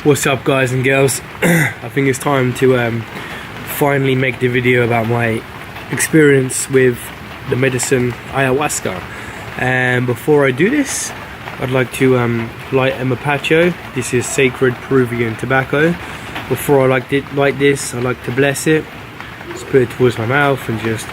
What's up, guys and girls? I think it's time to finally make the video about my experience with the medicine ayahuasca. And before I do this, I'd like to light a mapacho. This is sacred Peruvian tobacco. Before I light this, I like to bless it. Just put it towards my mouth and just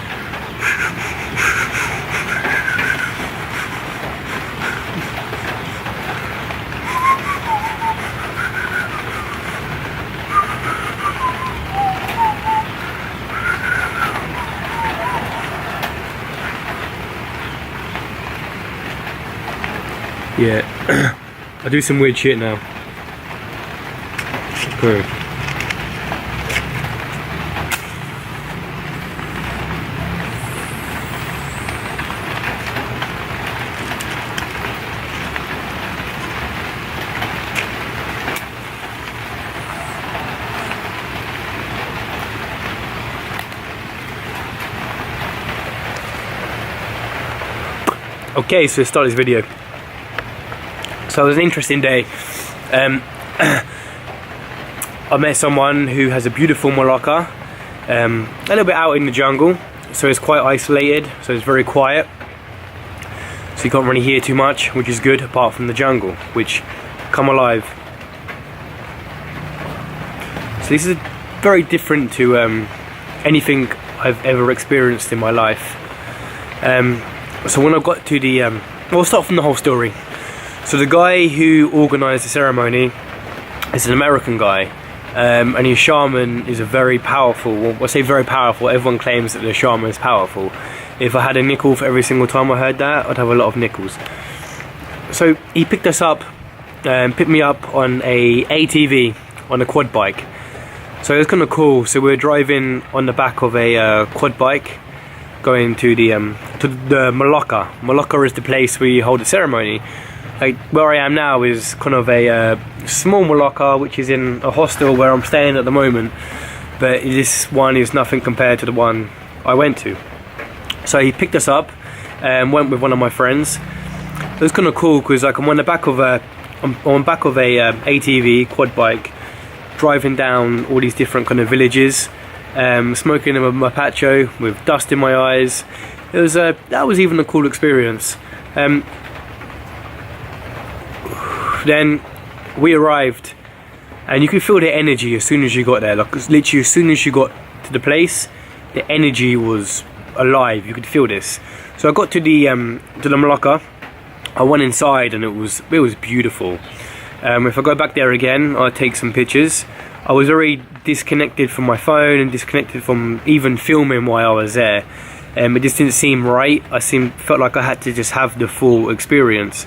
yeah. I do some weird shit now. Cool. Okay, so let's start this video. So it was an interesting day. I met someone who has a beautiful maloca, a little bit out in the jungle, so it's quite isolated, so it's very quiet, so you can't really hear too much, which is good, apart from the jungle, which come alive. So this is very different to anything I've ever experienced in my life. So when I got to the we'll start from the whole story. So the guy who organised the ceremony is an American guy, and his shaman is a very powerful, well, I say very powerful, everyone claims that the shaman is powerful. If I had a nickel for every single time I heard that, I'd have a lot of nickels. So he picked us up, picked me up on a ATV, on a quad bike. So it was kind of cool. So we were driving on the back of a quad bike, going to the maloca. Maloca is the place where you hold the ceremony. Like where I am now is kind of a small maloca, which is in a hostel where I'm staying at the moment, but this one is nothing compared to the one I went to. So he picked us up and went with one of my friends. It was kind of cool because like I'm on the back of a ATV quad bike, driving down all these different kind of villages, smoking a mapacho with dust in my eyes. It was that was even a cool experience. Then we arrived, and you could feel the energy as soon as you got there. Like literally, as soon as you got to the place, the energy was alive. You could feel this. So I got to the maloca. I went inside, and it was beautiful. If I go back there again, I'll take some pictures. I was very disconnected from my phone and disconnected from even filming while I was there. It just didn't seem right. Felt like I had to just have the full experience.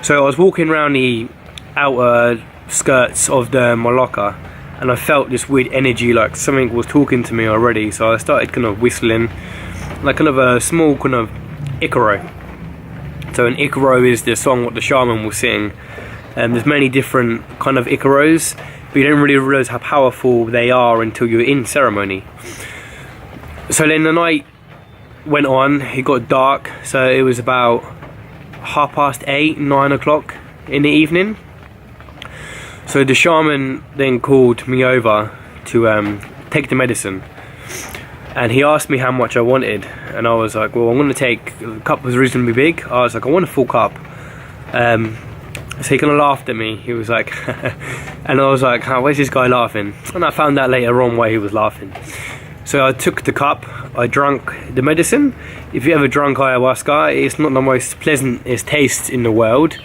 So I was walking around the outer skirts of the maloca, and I felt this weird energy, like something was talking to me already. So I started kind of whistling, like kind of a small kind of icaro. So an icaro is the song what the shaman will sing. There's many different kind of icaros, but you don't really realise how powerful they are until you're in ceremony. So then the night went on, it got dark, so it was about 8:30, 9 o'clock in the evening. So the shaman then called me over to take the medicine, and he asked me how much I wanted, and I was like, well, I'm going to take, the cup was reasonably big, I was like, I want a full cup. So he kind of laughed at me, he was like, and I was like, oh, where's this guy laughing? And I found out later on why he was laughing. So I took the cup, I drank the medicine. If you ever drunk ayahuasca, it's not the most pleasantest taste in the world.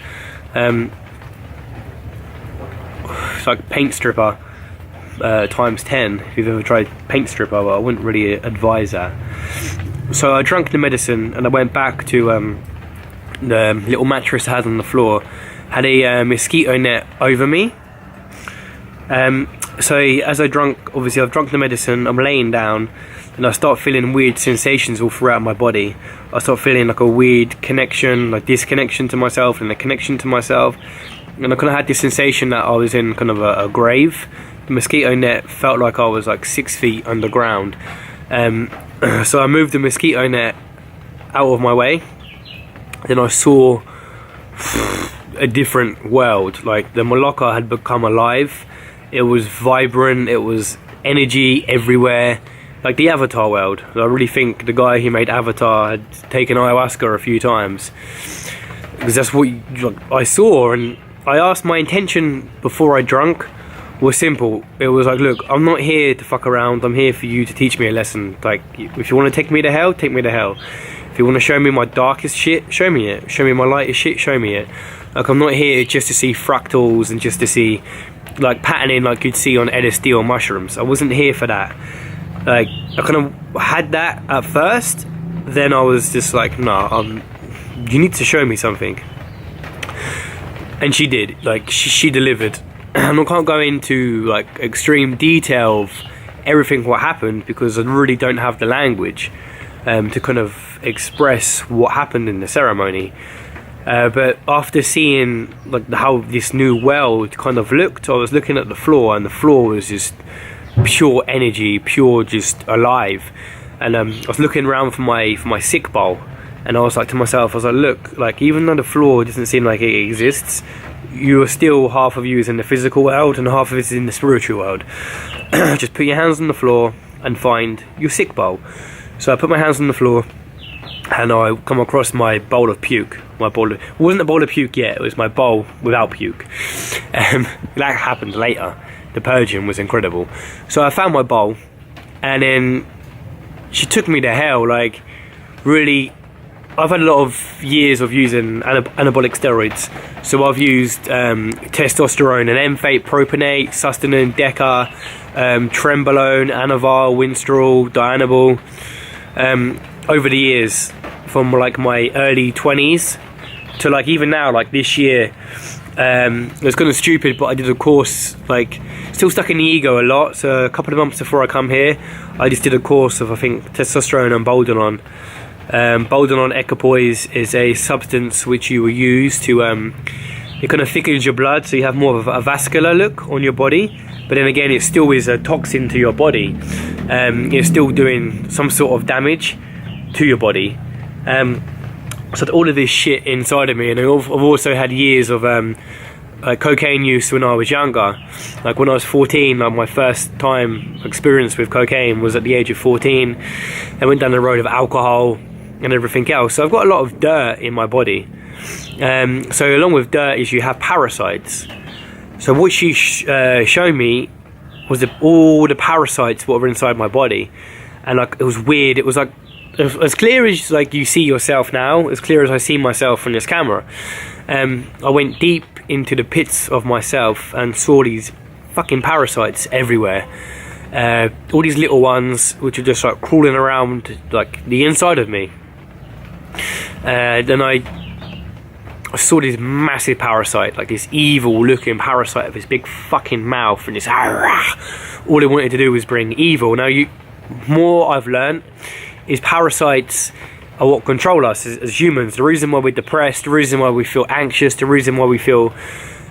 It's like paint stripper times 10, if you've ever tried paint stripper, well, I wouldn't really advise that. So I drank the medicine and I went back to the little mattress I had on the floor. Had a mosquito net over me. So as I drank, obviously I've drunk the medicine, I'm laying down, and I start feeling weird sensations all throughout my body. I start feeling like a weird connection, like disconnection to myself and a connection to myself. And I kind of had this sensation that I was in kind of a grave. The mosquito net felt like I was like 6 feet underground. So I moved the mosquito net out of my way. Then I saw a different world. Like the maloca had become alive. It was vibrant. It was energy everywhere, like the Avatar world. I really think the guy who made Avatar had taken ayahuasca a few times, because that's what I saw. And I asked, my intention before I drank was simple. It was like, look, I'm not here to fuck around. I'm here for you to teach me a lesson. Like, if you want to take me to hell, take me to hell. If you want to show me my darkest shit, show me it. Show me my lightest shit, show me it. Like, I'm not here just to see fractals and just to see like patterning like you'd see on LSD or mushrooms. I wasn't here for that. Like, I kind of had that at first, then I was just like, nah, you need to show me something. And she did. Like, she delivered. And I can't go into like extreme detail of everything what happened, because I really don't have the language to kind of express what happened in the ceremony. But after seeing like how this new world kind of looked, I was looking at the floor, and the floor was just pure energy, pure just alive. And I was looking around for my sick bowl, and I was like to myself, I was like, look, like even though the floor doesn't seem like it exists, you are still, half of you is in the physical world and half of it is in the spiritual world. Just put your hands on the floor and find your sick bowl. So I put my hands on the floor, and I come across my bowl of puke. It wasn't a bowl of puke yet, it was my bowl without puke. That happened later. The purging was incredible. So I found my bowl, and then she took me to hell. Like, really, I've had a lot of years of using anabolic steroids. So I've used testosterone and emphate, propionate, sustanon, deca, trembolone, anavar, winstrol, dianabol. Over the years, from like my early 20s to like even now, like this year. It was kind of stupid, but I did a course, like, still stuck in the ego a lot. So a couple of months before I come here, I just did a course of, I think, testosterone and boldenon. Boldenon equipoise is a substance which you will use to it kind of thickens your blood, so you have more of a vascular look on your body. But then again, it still is a toxin to your body. You're still doing some sort of damage to your body. So all of this shit inside of me, and I've also had years of cocaine use when I was younger. Like when I was 14, like my first time experience with cocaine was at the age of 14. I went down the road of alcohol and everything else. So I've got a lot of dirt in my body. So along with dirt is you have parasites. So what she showed me was all the parasites what were inside my body, and like it was weird. It was like as clear as like you see yourself now, as clear as I see myself on this camera. I went deep into the pits of myself and saw these fucking parasites everywhere. All these little ones which are just like crawling around like the inside of me. Then I saw this massive parasite, like this evil looking parasite with this big fucking mouth and this all it wanted to do was bring evil. Now more I've learned is parasites are what control us as humans. The reason why we're depressed, the reason why we feel anxious, the reason why we feel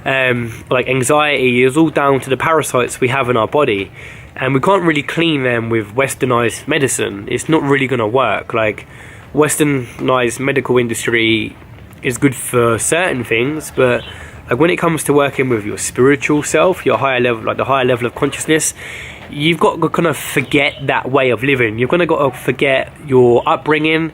like anxiety is all down to the parasites we have in our body. And we can't really clean them with westernized medicine. It's not really going to work. Like, westernized medical industry is good for certain things, but like when it comes to working with your spiritual self, your higher level, like the higher level of consciousness, you've got to kind of forget that way of living. You're going to got to forget your upbringing,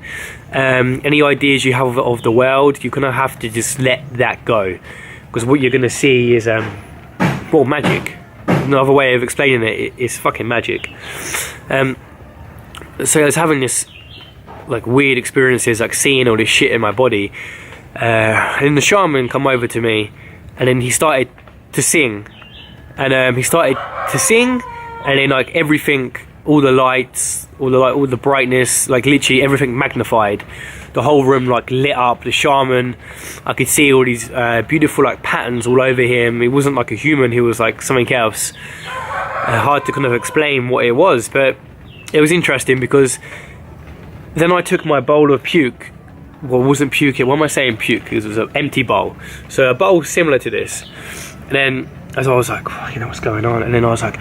any ideas you have of the world. You're going to have to just let that go, because what you're going to see is well, magic. Another way of explaining it is fucking magic. So I was having this like weird experiences, like seeing all this shit in my body, and then the shaman come over to me, and then he started to sing, and and then like everything, all the lights, all the brightness, like literally everything magnified. The whole room like lit up. The shaman, I could see all these beautiful like patterns all over him. He wasn't like a human, he was like something else. Hard to kind of explain what it was, but it was interesting because then I took my bowl of puke. Well, it wasn't puke, what am I saying puke? It was an empty bowl. So a bowl similar to this. And then as I was like, oh, you know what's going on? And then I was like,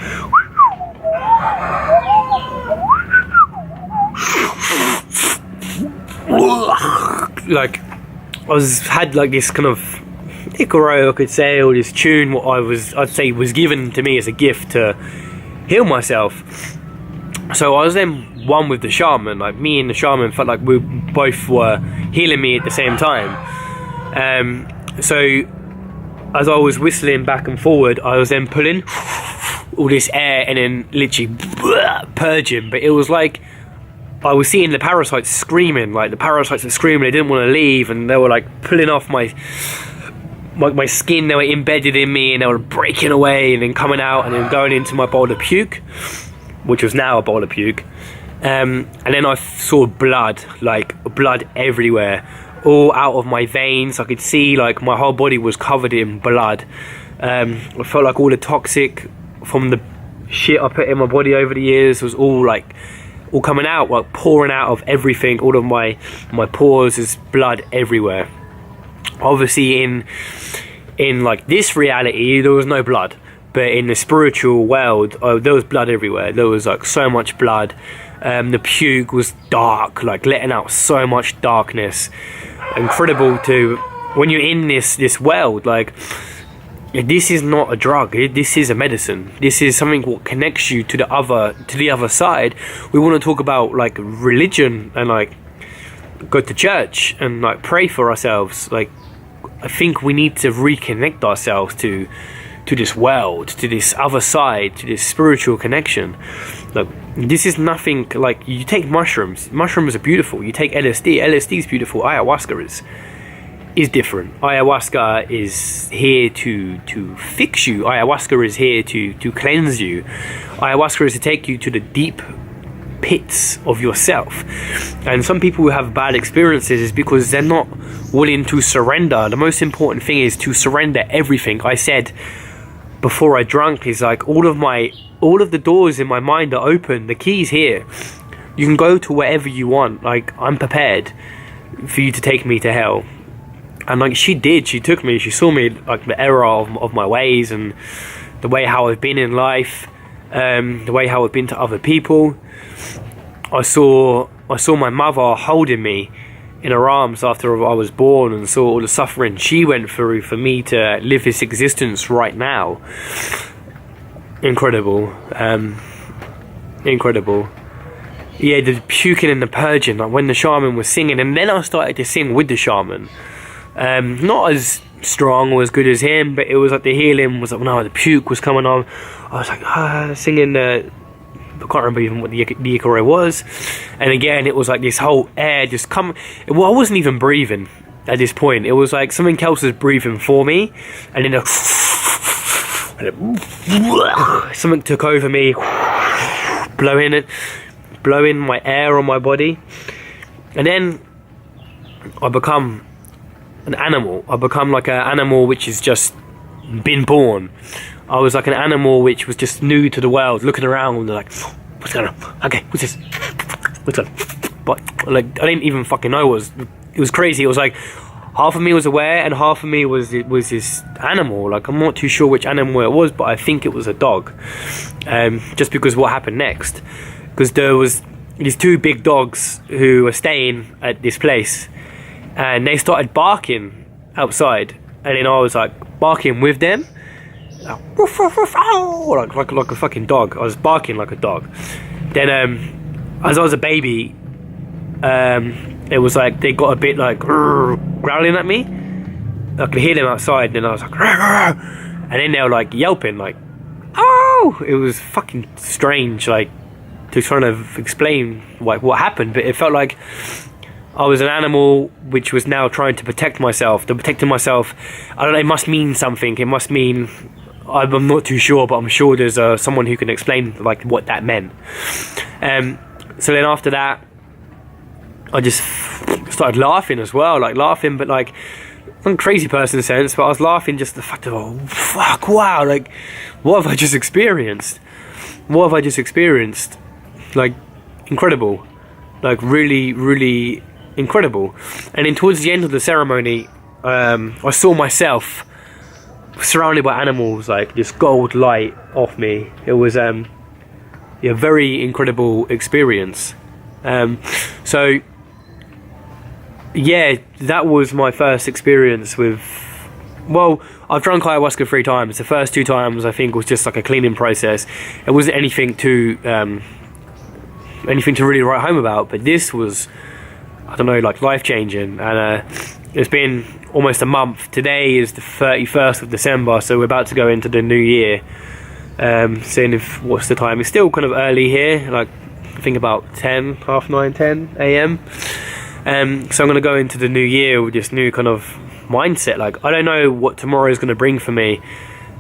like I had like this kind of Icaro, I could say, or this tune, what I'd say was given to me as a gift to heal myself. So I was then one with the shaman. Like, me and the shaman felt like we both were healing me at the same time. So as I was whistling back and forward, I was then pulling all this air and then literally purging. But it was like I was seeing the parasites screaming. Like, the parasites were screaming, they didn't want to leave, and they were like pulling off my skin. They were embedded in me, and they were breaking away and then coming out and then going into my bowl of puke, which was now a bowl of puke. And then I saw blood, like blood everywhere, all out of my veins. I could see like my whole body was covered in blood. I felt like all the toxic from the shit I put in my body over the years was all coming out, like pouring out of everything. All of my pores is blood everywhere. Obviously in like this reality there was no blood, but in the spiritual world there was blood everywhere. There was like so much blood. The puke was dark, like letting out so much darkness. Incredible to when you're in this world. Like, this is not a drug, this is a medicine. This is something what connects you to the other side. We want to talk about like religion and like go to church and like pray for ourselves. Like, I think we need to reconnect ourselves to this world, to this other side, to this spiritual connection. Like, this is nothing like, you take mushrooms are beautiful. You take LSD is beautiful. Ayahuasca is different. Ayahuasca is here to fix you. Ayahuasca is here to cleanse you. Ayahuasca is to take you to the deep pits of yourself. And some people who have bad experiences is because they're not willing to surrender. The most important thing is to surrender everything. I said before I drank is like, all of the doors in my mind are open. The key's here. You can go to wherever you want. Like, I'm prepared for you to take me to hell. And like, she took me, she saw me, like the error of my ways and the way how I've been in life, the way how I've been to other people. I saw my mother holding me in her arms after I was born, and saw all the suffering she went through for me to live this existence right now. Incredible. Incredible. Yeah, the puking and the purging, like when the shaman was singing, and then I started to sing with the shaman. Not as strong or as good as him, but it was like the healing was like, no, the puke was coming on. I was like singing I can't remember even what the Icaro was. And again, it was like this whole air just come. Well, I wasn't even breathing at this point. It was like something else was breathing for me, and then something took over me, blowing my air on my body. And then I become an animal. I become like an animal which has just been born. I was like an animal which was just new to the world, looking around like, what's going on? Okay, what's this? What's going on? But like, I didn't even fucking know. It was crazy. It was like half of me was aware and half of me was this animal. Like, I'm not too sure which animal it was, but I think it was a dog. Just because what happened next, because there was these two big dogs who were staying at this place, and they started barking outside, and then I was like barking with them. Like a fucking dog. I was barking like a dog. Then as I was a baby, it was like they got a bit like growling at me. I could hear them outside, and I was like, and then they were like yelping, like, oh! It was fucking strange, like, to try to explain what happened, but it felt like I was an animal which was now trying to protect myself. To protecting myself, I don't know, it must mean something. It must mean, I'm not too sure, but I'm sure there's someone who can explain like what that meant. So then after that, I just started laughing as well, like laughing, but like not a crazy person sense, but I was laughing just the fact of, oh fuck, wow, like what have I just experienced? What have I just experienced? Like, incredible, like really, really incredible. And then towards the end of the ceremony, I saw myself surrounded by animals, like this gold light off me. It was a very incredible experience. So yeah, that was my first experience with Well, I've drunk ayahuasca 3 times. The first 2 times I think was just like a cleaning process. It wasn't anything to really write home about, but this was, I don't know, like life changing. And it's been almost a month. Today is the 31st of December, so we're about to go into the new year. Seeing if, what's the time? It's still kind of early here, like I think about 10, half 9, 10 a.m. So I'm going to go into the new year with this new kind of mindset. Like, I don't know what tomorrow is going to bring for me.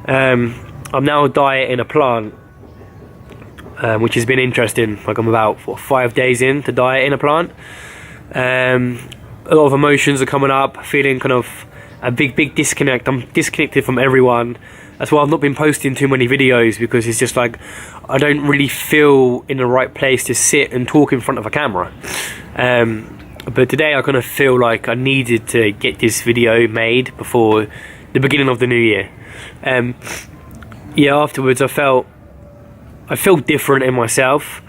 I'm now dieting a plant, which has been interesting. Like, I'm about 5 days in to dieting a plant. A lot of emotions are coming up, feeling kind of a big disconnect. I'm disconnected from everyone. That's why I've not been posting too many videos, because it's just like I don't really feel in the right place to sit and talk in front of a camera. But today I kind of feel like I needed to get this video made before the beginning of the new year. Yeah, afterwards I felt different in myself.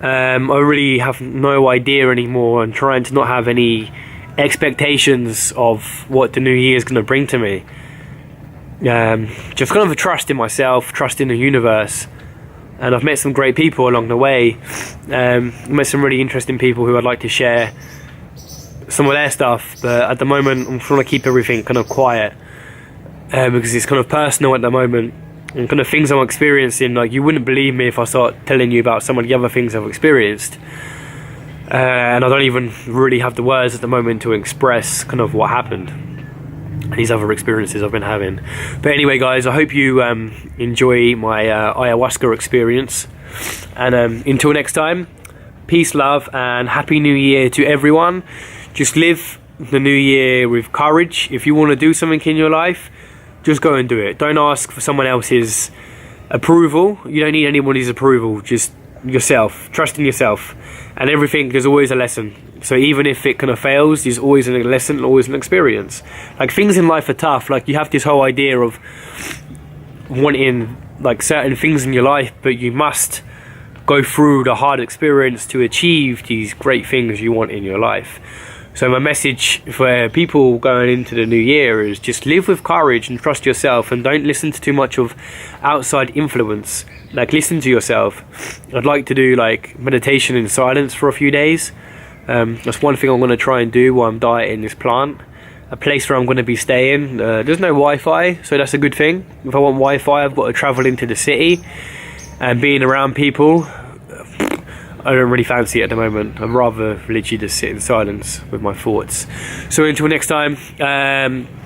I really have no idea anymore. I'm trying to not have any expectations of what the new year is going to bring to me. Just kind of a trust in myself, trust in the universe. And I've met some great people along the way. Met some really interesting people who I'd like to share some of their stuff, but at the moment I'm trying to keep everything kind of quiet, because it's kind of personal at the moment, and kind of things I'm experiencing. Like, you wouldn't believe me if I start telling you about some of the other things I've experienced, and I don't even really have the words at the moment to express kind of what happened, these other experiences I've been having. But anyway, guys, I hope you enjoy my ayahuasca experience, and until next time, peace, love, and happy new year to everyone. Just live the new year with courage. If you want to do something in your life, just go and do it. Don't ask for someone else's approval. You don't need anybody's approval. Just yourself. Trust in yourself. And everything, there's always a lesson. So even if it kind of fails, there's always a lesson, always an experience. Like, things in life are tough. Like, you have this whole idea of wanting like certain things in your life, but you must go through the hard experience to achieve these great things you want in your life. So my message for people going into the new year is just live with courage and trust yourself, and don't listen to too much of outside influence. Like, listen to yourself. I'd like to do like meditation in silence for a few days. That's one thing I'm going to try and do while I'm dieting this plant. A place where I'm going to be staying, there's no Wi-Fi, so that's a good thing. If I want Wi-Fi, I've got to travel into the city, and being around people, I don't really fancy it at the moment. I'd rather literally just sit in silence with my thoughts. So until next time,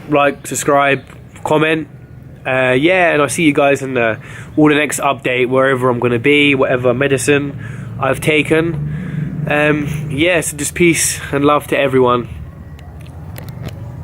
like, subscribe, comment. Yeah, and I'll see you guys in all the next update, wherever I'm going to be, whatever medicine I've taken. Yeah, so just peace and love to everyone.